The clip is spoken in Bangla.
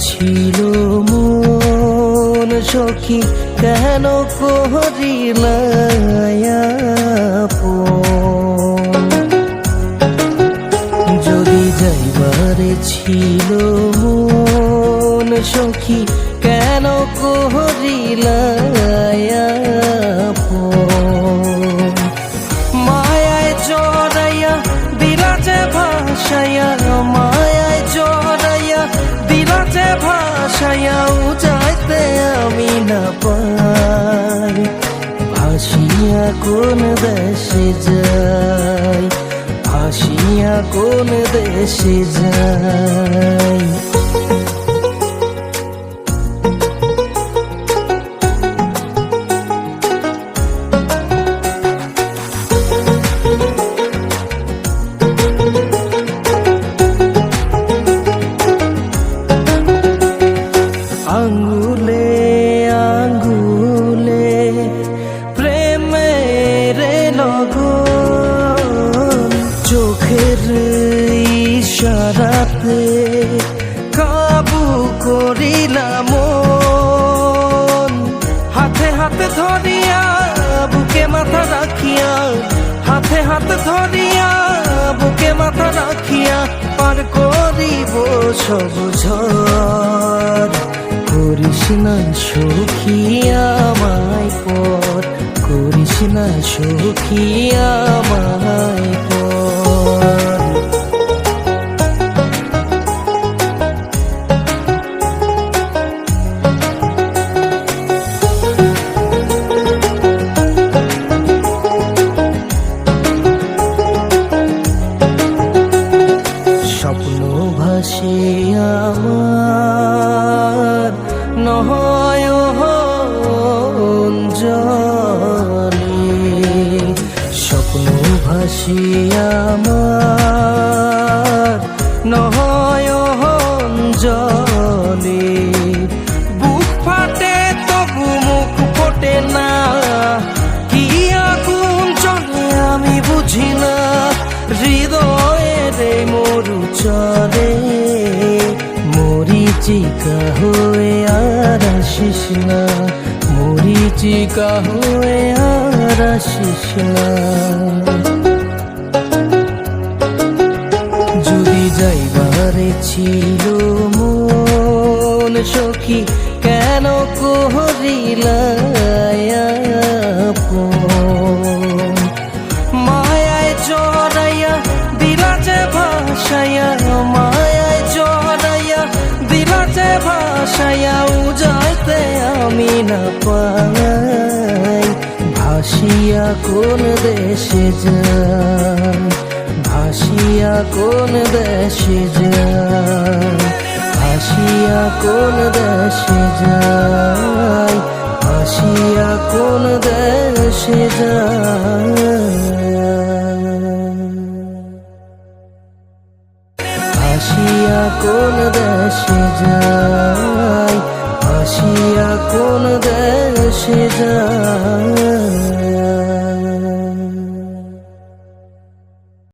ছিল মন সখী কেন করিলা আপন? যদি যাইবারে ছিল মন সখী কেন করিলা আপন? মায়ায় জড়াইয়া দিলা যে ভাসাইয়া, মায়ায় জড়াইয়া দিলা যে ভাসাইয়া, যাইতে আমি না পাই। ভাসিয়া কোন দেশে যাই, ভাসিয়া কোন দেশে যাই। আঙ্গুলে আঙ্গুলে প্রেমের লগন, চোখের ইশারাতে কাবু করিলাম মন। হাতে হাতে ধরিয়া বুকে মাথা রাখিয়া, হাতে হাতে ধরিয়া বুকে মাথা রাখিয়া, পার করিব সব ঝড়। করিস না সখী আমায় পর, করিস না সখী আমায় পর। স্বপ্ন ভাসে আমার নয়ন জলে, স্বপ্ন ভাসে আমার নয়ন জলে। বুক ফাটে তবু মুখ ফোটে না, কি আগুন চলে আমি বুঝি না। হৃদয়ের মরু চলে মরিচিকা হয়ে আর আসিস না, মরিচিকা হয়ে আর আসিস না। যদি যাইবারে ছিল মন সখী কেন করিলা আপন? মায়ায় জড়াইয়া দিলা যে ভাসাইয়া, মায়ায় জড়াইয়া দিলা যে ভাসাইয়া, যাইতে আমি না পাই। ভাসিয়া কোন দেশে যাই, ভাসিয়া কোন দেশে যাই, ভাসিয়া কোন দেশে যাই, ভাসিয়া কোন দেশে যাই। ভাসিয়া কোন দেশে যাই, ভাসিয়া কোন দেশে যাই।